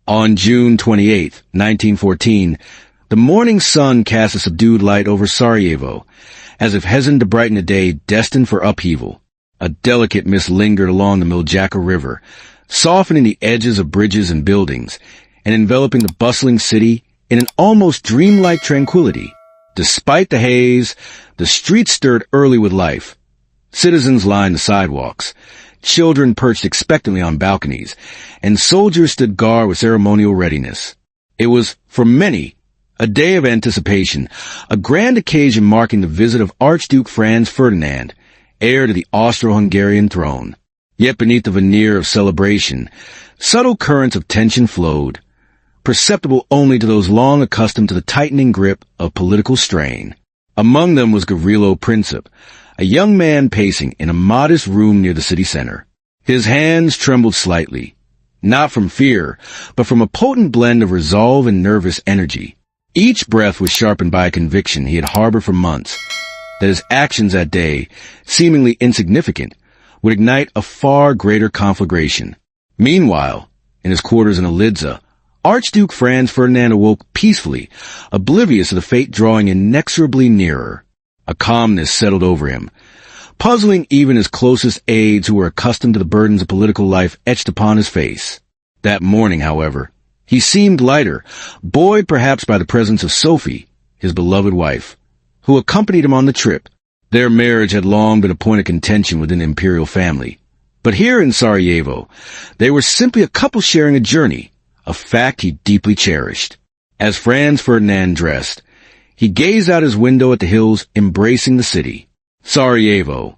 On June 28, 1914, the morning sun cast a subdued light over Sarajevo, as if hastened to brighten a day destined for upheaval. A delicate mist lingered along the Miljacka River, softening the edges of bridges and buildings, and enveloping the bustling city in an almost dreamlike tranquility. Despite the haze, the streets stirred early with life. Citizens lined the sidewalks. Children perched expectantly on balconies, and soldiers stood guard with ceremonial readiness. It was, for many, a day of anticipation, a grand occasion marking the visit of Archduke Franz Ferdinand, heir to the Austro-Hungarian throne. Yet beneath the veneer of celebration, subtle currents of tension flowed, perceptible only to those long accustomed to the tightening grip of political strain. Among them was Gavrilo Princip, a young man pacing in a modest room near the city center. His hands trembled slightly, not from fear, but from a potent blend of resolve and nervous energy. Each breath was sharpened by a conviction he had harbored for months, that his actions that day, seemingly insignificant, would ignite a far greater conflagration. Meanwhile, in his quarters in Elidza, Archduke Franz Ferdinand awoke peacefully, oblivious of the fate drawing inexorably nearer. A calmness settled over him, puzzling even his closest aides who were accustomed to the burdens of political life etched upon his face. That morning, however, he seemed lighter, buoyed perhaps by the presence of Sophie, his beloved wife, who accompanied him on the trip. Their marriage had long been a point of contention within the imperial family. But here in Sarajevo, they were simply a couple sharing a journey, a fact he deeply cherished. As Franz Ferdinand dressed, he gazed out his window at the hills embracing the city. Sarajevo,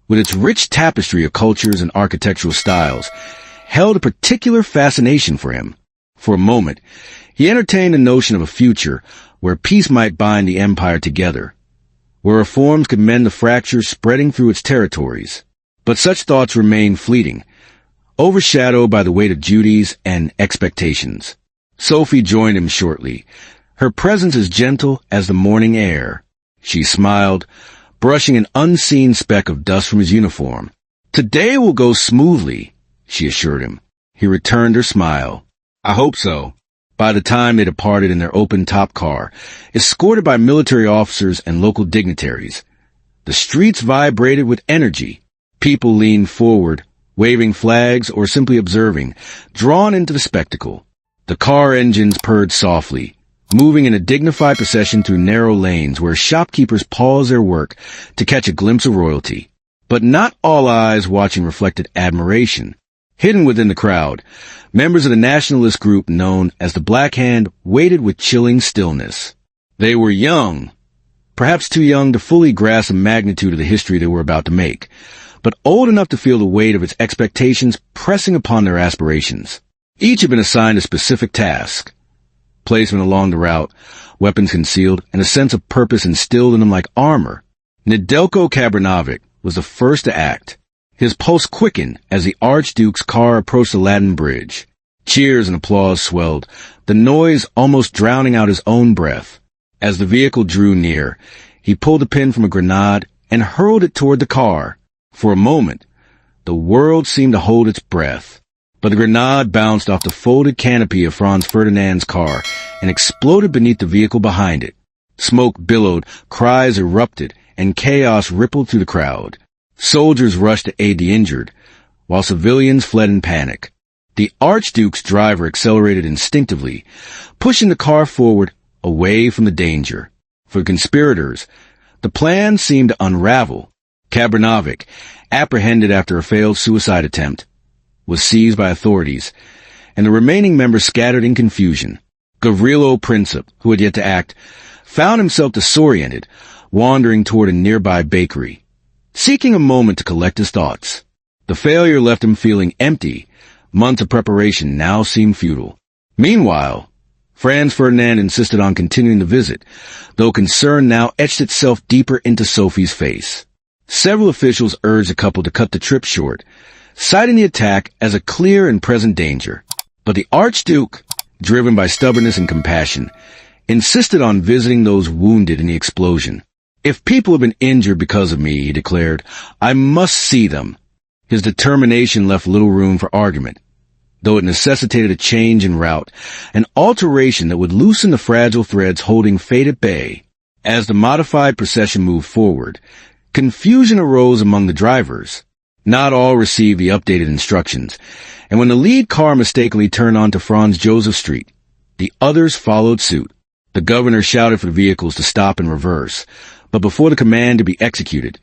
with its rich tapestry of cultures and architectural styles, held a particular fascination for him. For a moment, he entertained the notion of a future where peace might bind the empire together, where reforms could mend the fractures spreading through its territories. But such thoughts remained fleeting, overshadowed by the weight of duties and expectations. Sophie joined him shortly, her presence as gentle as the morning air. She smiled, brushing an unseen speck of dust from his uniform. "Today will go smoothly," she assured him. He returned her smile. "I hope so." By the time they departed in their open-top car, escorted by military officers and local dignitaries, the streets vibrated with energy. People leaned forward, waving flags or simply observing, drawn into the spectacle. The car engines purred softly, moving in a dignified procession through narrow lanes where shopkeepers paused their work to catch a glimpse of royalty. But not all eyes watching reflected admiration. Hidden within the crowd, members of the nationalist group known as the Black Hand waited with chilling stillness. They were young, perhaps too young to fully grasp the magnitude of the history they were about to make, but old enough to feel the weight of its expectations pressing upon their aspirations. Each had been assigned a specific task. Placement along the route, weapons concealed, and a sense of purpose instilled in them like armor. Nedeljko Kabranovic was the first to act. His pulse quickened as the Archduke's car approached the Latin Bridge. Cheers and applause swelled, the noise almost drowning out his own breath. As the vehicle drew near, he pulled a pin from a grenade and hurled it toward the car. For a moment, the world seemed to hold its breath. But the grenade bounced off the folded canopy of Franz Ferdinand's car and exploded beneath the vehicle behind it. Smoke billowed, cries erupted, and chaos rippled through the crowd. Soldiers rushed to aid the injured, while civilians fled in panic. The Archduke's driver accelerated instinctively, pushing the car forward, away from the danger. For the conspirators, the plan seemed to unravel. Kabranovic, apprehended after a failed suicide attempt, was seized by authorities, and the remaining members scattered in confusion. Gavrilo Princip, who had yet to act, found himself disoriented, wandering toward a nearby bakery, seeking a moment to collect his thoughts. The failure left him feeling empty. Months of preparation now seemed futile. Meanwhile, Franz Ferdinand insisted on continuing the visit, though concern now etched itself deeper into Sophie's face. Several officials urged the couple to cut the trip short, citing the attack as a clear and present danger. But the Archduke, driven by stubbornness and compassion, insisted on visiting those wounded in the explosion. "If people have been injured because of me," he declared, "I must see them." His determination left little room for argument. though it necessitated a change in route, an alteration that would loosen the fragile threads holding fate at bay. As the modified procession moved forward, confusion arose among the drivers. Not all received the updated instructions, and when the lead car mistakenly turned onto Franz Joseph Street, the others followed suit. The governor shouted for the vehicles to stop and reverse, but before the command to be executed,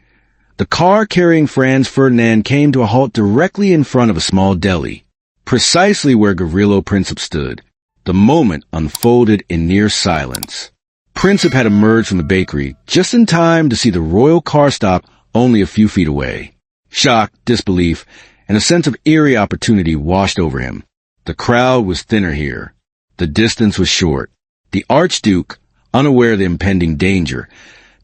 the car carrying Franz Ferdinand came to a halt directly in front of a small deli, precisely where Gavrilo Princip stood. The moment unfolded in near silence. Princip had emerged from the bakery just in time to see the royal car stop only a few feet away. Shock, disbelief, and a sense of eerie opportunity washed over him. The crowd was thinner here. The distance was short. The Archduke, unaware of the impending danger,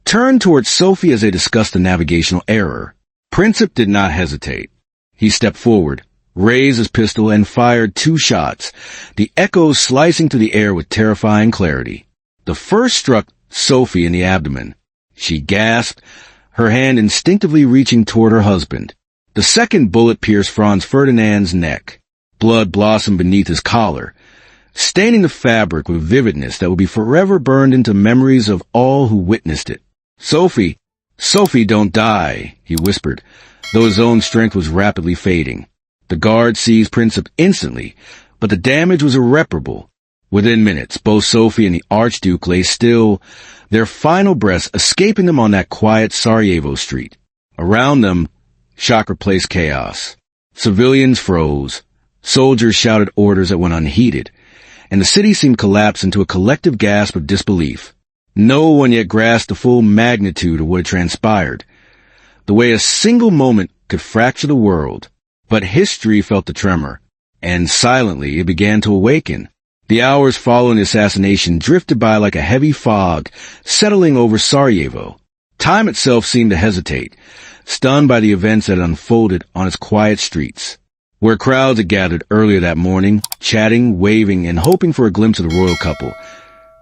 turned towards Sophie as they discussed the navigational error. Princip did not hesitate. He stepped forward, raised his pistol, and fired 2 shots, the echoes slicing through the air with terrifying clarity. The first struck Sophie in the abdomen. She gasped, her hand instinctively reaching toward her husband. The second bullet pierced Franz Ferdinand's neck. Blood blossomed beneath his collar, staining the fabric with vividness that would be forever burned into memories of all who witnessed it. Sophie, don't die, he whispered, though his own strength was rapidly fading. The guard seized Princip instantly, but the damage was irreparable. Within minutes, both Sophie and the Archduke lay still, their final breaths escaping them on that quiet Sarajevo street. Around them, shock replaced chaos. Civilians froze. Soldiers shouted orders that went unheeded, and the city seemed collapsed into a collective gasp of disbelief. No one yet grasped the full magnitude of what had transpired, the way a single moment could fracture the world. But history felt the tremor, and silently it began to awaken. The hours following the assassination drifted by like a heavy fog, settling over Sarajevo. Time itself seemed to hesitate, stunned by the events that had unfolded on its quiet streets, where crowds had gathered earlier that morning, chatting, waving, and hoping for a glimpse of the royal couple.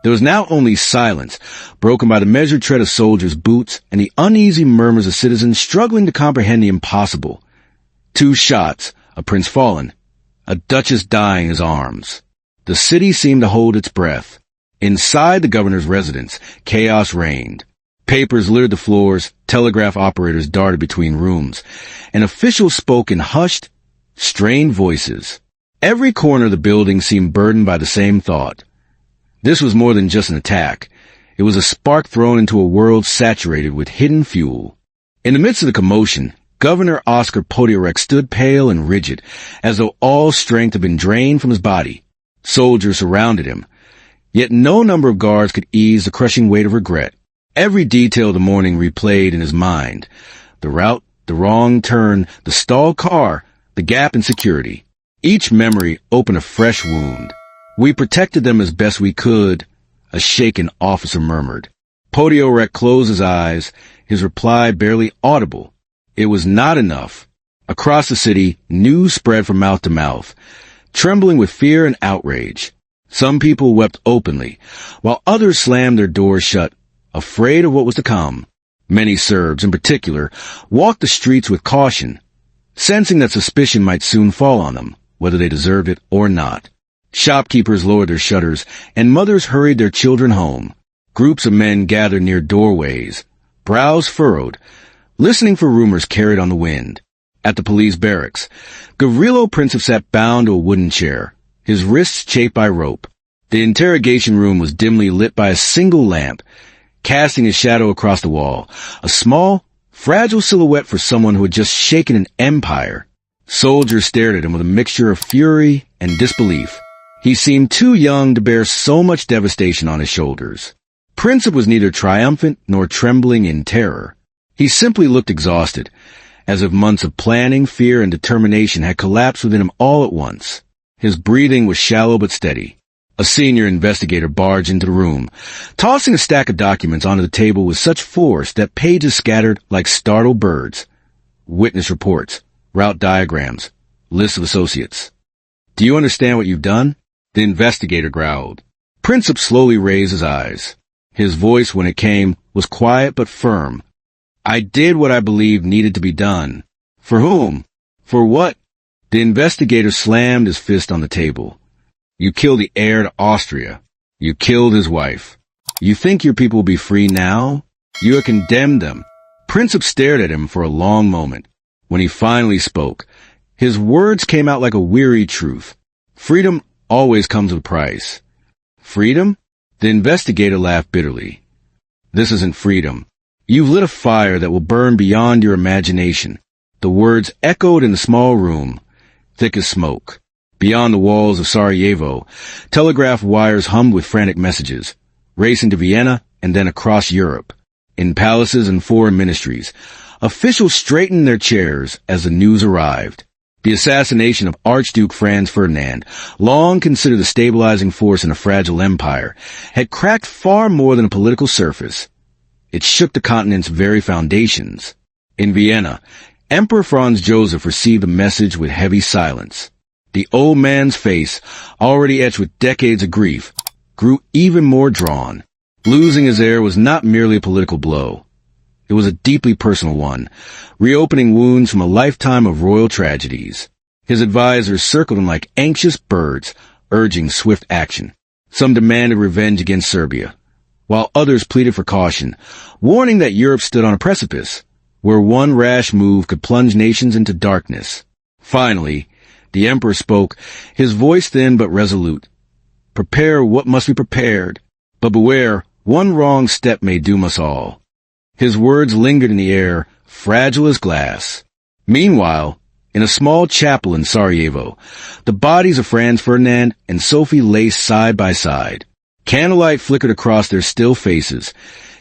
There was now only silence, broken by the measured tread of soldiers' boots and the uneasy murmurs of citizens struggling to comprehend the impossible. 2 shots, a prince fallen, a duchess dying in his arms. The city seemed to hold its breath. Inside the governor's residence, chaos reigned. Papers littered the floors, telegraph operators darted between rooms, and officials spoke in hushed, strained voices. Every corner of the building seemed burdened by the same thought. This was more than just an attack. It was a spark thrown into a world saturated with hidden fuel. In the midst of the commotion, Governor Oskar Podyorek stood pale and rigid, as though all strength had been drained from his body. Soldiers surrounded him, yet no number of guards could ease the crushing weight of regret. Every detail of the morning replayed in his mind. The route, the wrong turn, the stalled car, the gap in security. Each memory opened a fresh wound. "We protected them as best we could," a shaken officer murmured. Podyorek closed his eyes, his reply barely audible. It was not enough. Across the city, news spread from mouth to mouth, trembling with fear and outrage. Some people wept openly, while others slammed their doors shut, afraid of what was to come. Many Serbs, in particular, walked the streets with caution, sensing that suspicion might soon fall on them, whether they deserved it or not. Shopkeepers lowered their shutters, and mothers hurried their children home. Groups of men gathered near doorways, brows furrowed, listening for rumors carried on the wind. At the police barracks, Gavrilo Princip sat bound to a wooden chair, his wrists chafed by rope. The interrogation room was dimly lit by a single lamp, casting a shadow across the wall, a small, fragile silhouette for someone who had just shaken an empire. Soldiers stared at him with a mixture of fury and disbelief. He seemed too young to bear so much devastation on his shoulders. Princip was neither triumphant nor trembling in terror. He simply looked exhausted, as if months of planning, fear, and determination had collapsed within him all at once. His breathing was shallow but steady. A senior investigator barged into the room, tossing a stack of documents onto the table with such force that pages scattered like startled birds. Witness reports, route diagrams, lists of associates. "Do you understand what you've done?" The investigator growled. Princip slowly raised his eyes. His voice, when it came, was quiet but firm. "I did what I believed needed to be done." "For whom? For what?" The investigator slammed his fist on the table. You killed the heir to Austria. You killed his wife. You think your people will be free now? You have condemned them. Princip stared at him for a long moment. When he finally spoke, his words came out like a weary truth. Freedom always comes with a price. Freedom? The investigator laughed bitterly. This isn't freedom. You've lit a fire that will burn beyond your imagination. The words echoed in the small room, thick as smoke. Beyond the walls of Sarajevo, telegraph wires hummed with frantic messages, racing to Vienna and then across Europe. In palaces and foreign ministries, officials straightened their chairs as the news arrived. The assassination of Archduke Franz Ferdinand, long considered a stabilizing force in a fragile empire, had cracked far more than a political surface. It shook the continent's very foundations. In Vienna, Emperor Franz Joseph received the message with heavy silence. The old man's face, already etched with decades of grief, grew even more drawn. Losing his heir was not merely a political blow. It was a deeply personal one, reopening wounds from a lifetime of royal tragedies. His advisors circled him like anxious birds, urging swift action. Some demanded revenge against Serbia, while others pleaded for caution, warning that Europe stood on a precipice, where one rash move could plunge nations into darkness. Finally, the emperor spoke, his voice thin but resolute. Prepare what must be prepared, but beware, one wrong step may doom us all. His words lingered in the air, fragile as glass. Meanwhile, in a small chapel in Sarajevo, the bodies of Franz Ferdinand and Sophie lay side by side. Candlelight flickered across their still faces,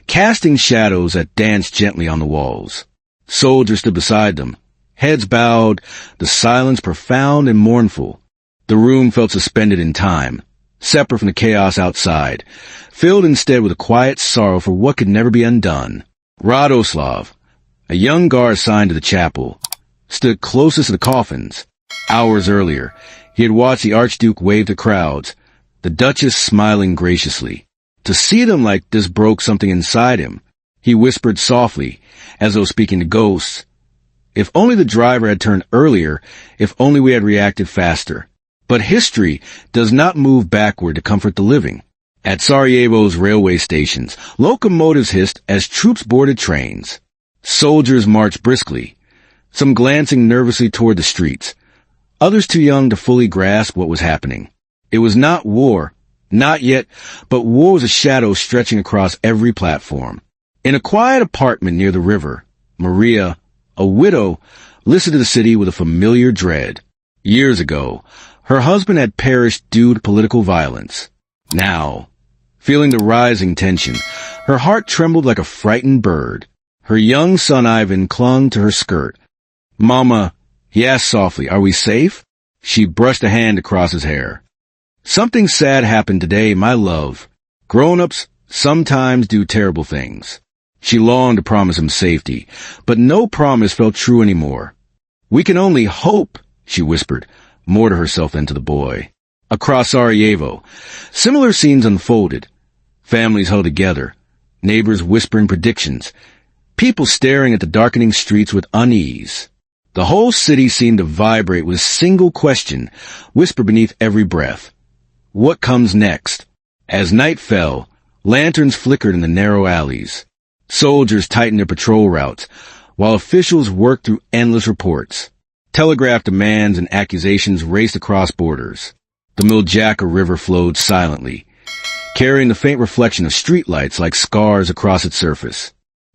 casting shadows that danced gently on the walls. Soldiers stood beside them, heads bowed, the silence profound and mournful. The room felt suspended in time, separate from the chaos outside, filled instead with a quiet sorrow for what could never be undone. Radoslav, a young guard assigned to the chapel, stood closest to the coffins. Hours earlier, he had watched the Archduke wave to crowds, the Duchess smiling graciously. To see them like this broke something inside him. He whispered softly, as though speaking to ghosts. If only the driver had turned earlier, if only we had reacted faster. But history does not move backward to comfort the living. At Sarajevo's railway stations, locomotives hissed as troops boarded trains. Soldiers marched briskly, some glancing nervously toward the streets, others too young to fully grasp what was happening. It was not war, not yet, but war was a shadow stretching across every platform. In a quiet apartment near the river, Maria, a widow, listened to the city with a familiar dread. Years ago, her husband had perished due to political violence. Now, feeling the rising tension, her heart trembled like a frightened bird. Her young son Ivan clung to her skirt. "Mama," he asked softly, "are we safe?" She brushed a hand across his hair. "Something sad happened today, my love. Grown-ups sometimes do terrible things." She longed to promise him safety, but no promise felt true anymore. "We can only hope," she whispered, more to herself than to the boy. Across Sarajevo, similar scenes unfolded. Families huddled together, neighbors whispering predictions, people staring at the darkening streets with unease. The whole city seemed to vibrate with a single question, whispered beneath every breath. What comes next? As night fell, lanterns flickered in the narrow alleys. Soldiers tightened their patrol routes, while officials worked through endless reports. Telegraph demands and accusations raced across borders. The Miljacka River flowed silently, carrying the faint reflection of streetlights like scars across its surface.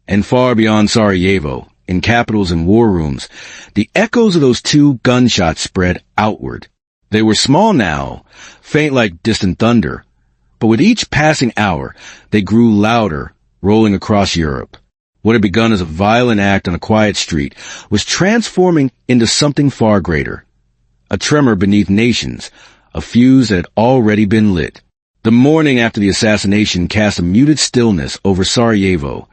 And far beyond Sarajevo, in capitals and war rooms, the echoes of those two gunshots spread outward. They were small now, faint like distant thunder, but with each passing hour, they grew louder, rolling across Europe. What had begun as a violent act on a quiet street was transforming into something far greater. A tremor beneath nations, a fuse that had already been lit. The morning after the assassination cast a muted stillness over Sarajevo,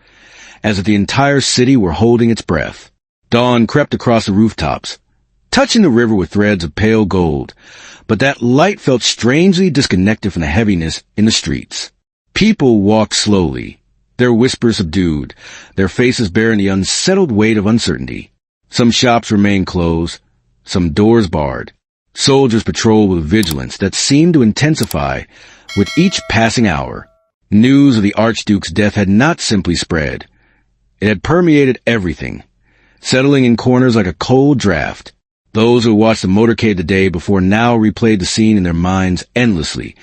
as if the entire city were holding its breath. Dawn crept across the rooftops, touching the river with threads of pale gold, but that light felt strangely disconnected from the heaviness in the streets. People walked slowly, their whispers subdued, their faces bearing the unsettled weight of uncertainty. Some shops remained closed, some doors barred. Soldiers patrolled with vigilance that seemed to intensify with each passing hour. News of the Archduke's death had not simply spread. It had permeated everything, settling in corners like a cold draft. Those who watched the motorcade the day before now replayed the scene in their minds endlessly,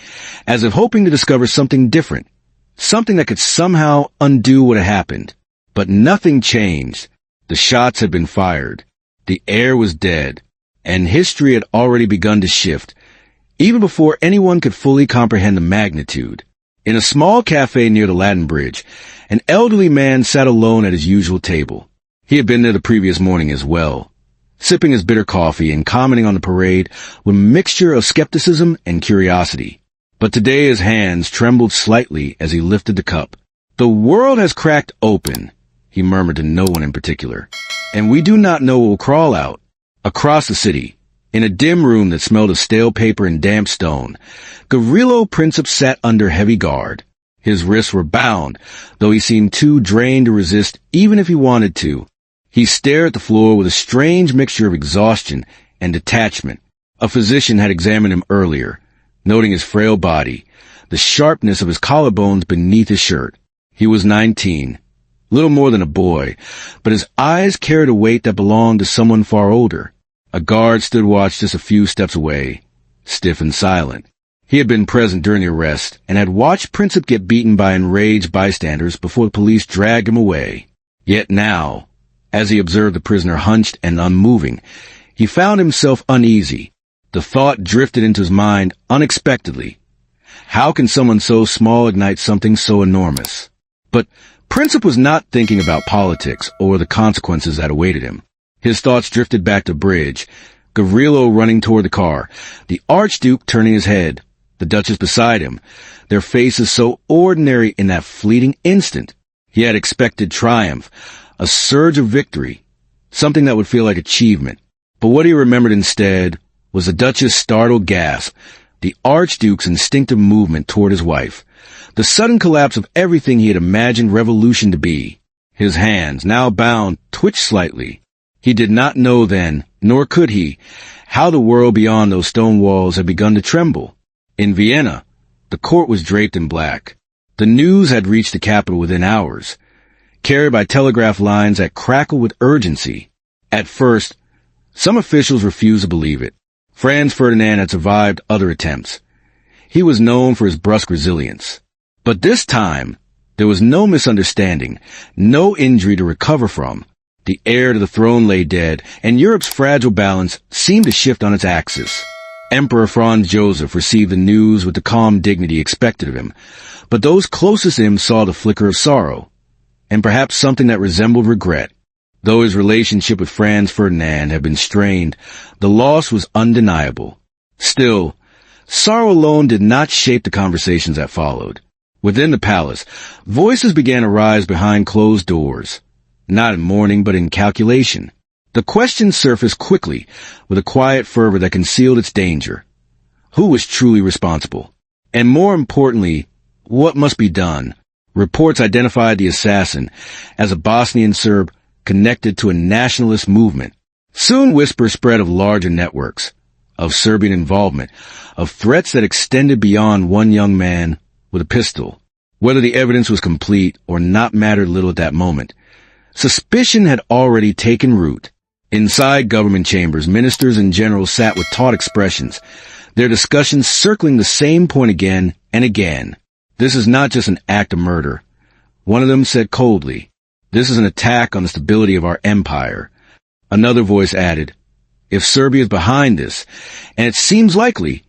as if hoping to discover something different, something that could somehow undo what had happened. But nothing changed. The shots had been fired. The air was dead, and history had already begun to shift, even before anyone could fully comprehend the magnitude. In a small cafe near the Latin Bridge, an elderly man sat alone at his usual table. He had been there the previous morning as well, sipping his bitter coffee and commenting on the parade with a mixture of skepticism and curiosity. But today his hands trembled slightly as he lifted the cup. "The world has cracked open," he murmured to no one in particular, "and we do not know what will crawl out." Across the city, in a dim room that smelled of stale paper and damp stone, Gavrilo Princip sat under heavy guard. His wrists were bound, though he seemed too drained to resist even if he wanted to. He stared at the floor with a strange mixture of exhaustion and detachment. A physician had examined him earlier, noting his frail body, the sharpness of his collarbones beneath his shirt. He was 19, little more than a boy, but his eyes carried a weight that belonged to someone far older. A guard stood watch just a few steps away, stiff and silent. He had been present during the arrest and had watched Princip get beaten by enraged bystanders before the police dragged him away. Yet now, as he observed the prisoner hunched and unmoving, he found himself uneasy. The thought drifted into his mind unexpectedly. How can someone so small ignite something so enormous? But Princip was not thinking about politics or the consequences that awaited him. His thoughts drifted back to Bridge, Gavrilo running toward the car, the Archduke turning his head, the Duchess beside him, their faces so ordinary in that fleeting instant. He had expected triumph, a surge of victory, something that would feel like achievement. But what he remembered instead was the Duchess' startled gasp, the Archduke's instinctive movement toward his wife, the sudden collapse of everything he had imagined revolution to be. His hands, now bound, twitched slightly. He did not know then, nor could he, how the world beyond those stone walls had begun to tremble. In Vienna, the court was draped in black. The news had reached the capital within hours, carried by telegraph lines that crackled with urgency. At first, some officials refused to believe it. Franz Ferdinand had survived other attempts. He was known for his brusque resilience. But this time, there was no misunderstanding, no injury to recover from. The heir to the throne lay dead, and Europe's fragile balance seemed to shift on its axis. Emperor Franz Joseph received the news with the calm dignity expected of him, but those closest to him saw the flicker of sorrow, and perhaps something that resembled regret. Though his relationship with Franz Ferdinand had been strained, the loss was undeniable. Still, sorrow alone did not shape the conversations that followed. Within the palace, voices began to rise behind closed doors, not in mourning but in calculation. The question surfaced quickly, with a quiet fervor that concealed its danger. Who was truly responsible? And more importantly, what must be done? Reports identified the assassin as a Bosnian Serb connected to a nationalist movement. Soon whispers spread of larger networks, of Serbian involvement, of threats that extended beyond one young man with a pistol. Whether the evidence was complete or not mattered little at that moment. Suspicion had already taken root. Inside government chambers, ministers and generals sat with taut expressions, their discussions circling the same point again and again. This is not just an act of murder. One of them said coldly, "This is an attack on the stability of our empire." Another voice added, "If Serbia is behind this, and it seems likely,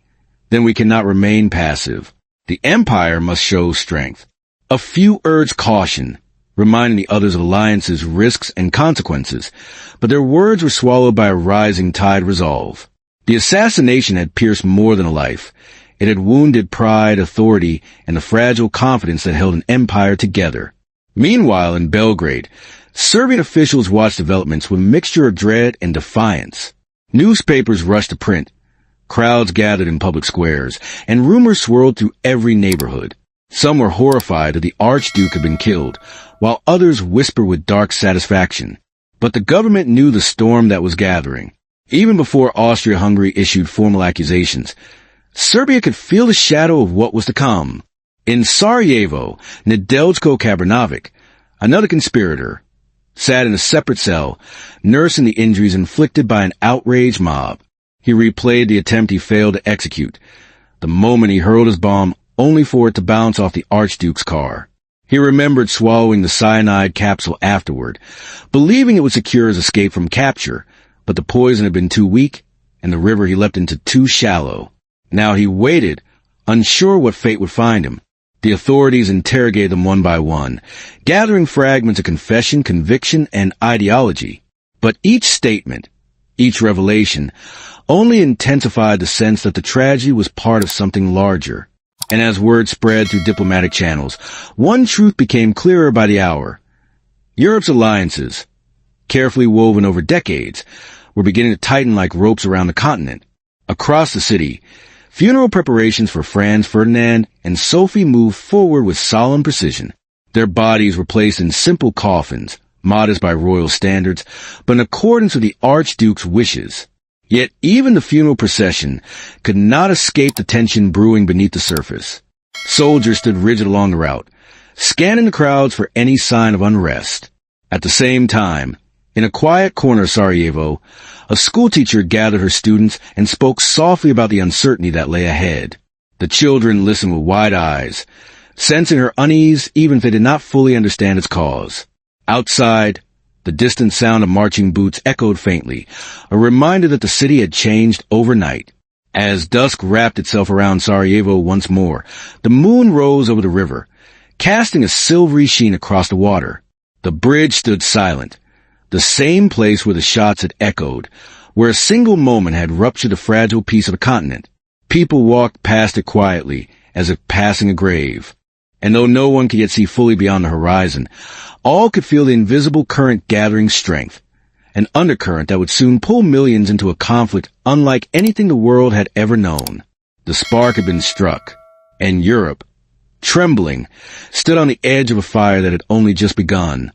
then we cannot remain passive. The empire must show strength." A few urged caution, reminding the others of alliances' risks and consequences, but their words were swallowed by a rising tide resolve. The assassination had pierced more than a life. It had wounded pride, authority, and the fragile confidence that held an empire together. Meanwhile, in Belgrade, Serbian officials watched developments with a mixture of dread and defiance. Newspapers rushed to print. Crowds gathered in public squares, and rumors swirled through every neighborhood. Some were horrified that the Archduke had been killed, while others whispered with dark satisfaction. But the government knew the storm that was gathering. Even before Austria-Hungary issued formal accusations, Serbia could feel the shadow of what was to come. In Sarajevo, Nedeljko Kabranovic, another conspirator, sat in a separate cell, nursing the injuries inflicted by an outraged mob. He replayed the attempt he failed to execute, the moment he hurled his bomb only for it to bounce off the Archduke's car. He remembered swallowing the cyanide capsule afterward, believing it would secure his escape from capture, but the poison had been too weak, and the river he leapt into too shallow. Now he waited, unsure what fate would find him. The authorities interrogated them one by one, gathering fragments of confession, conviction, and ideology. But each statement, each revelation, only intensified the sense that the tragedy was part of something larger. And as word spread through diplomatic channels, one truth became clearer by the hour. Europe's alliances, carefully woven over decades, were beginning to tighten like ropes around the continent. Across the city, funeral preparations for Franz Ferdinand and Sophie moved forward with solemn precision. Their bodies were placed in simple coffins, modest by royal standards, but in accordance with the Archduke's wishes. Yet even the funeral procession could not escape the tension brewing beneath the surface. Soldiers stood rigid along the route, scanning the crowds for any sign of unrest. At the same time, in a quiet corner of Sarajevo, a schoolteacher gathered her students and spoke softly about the uncertainty that lay ahead. The children listened with wide eyes, sensing her unease even if they did not fully understand its cause. Outside, the distant sound of marching boots echoed faintly, a reminder that the city had changed overnight. As dusk wrapped itself around Sarajevo once more, the moon rose over the river, casting a silvery sheen across the water. The bridge stood silent, the same place where the shots had echoed, where a single moment had ruptured a fragile piece of the continent. People walked past it quietly, as if passing a grave. And though no one could yet see fully beyond the horizon, all could feel the invisible current gathering strength, an undercurrent that would soon pull millions into a conflict unlike anything the world had ever known. The spark had been struck, and Europe, trembling, stood on the edge of a fire that had only just begun.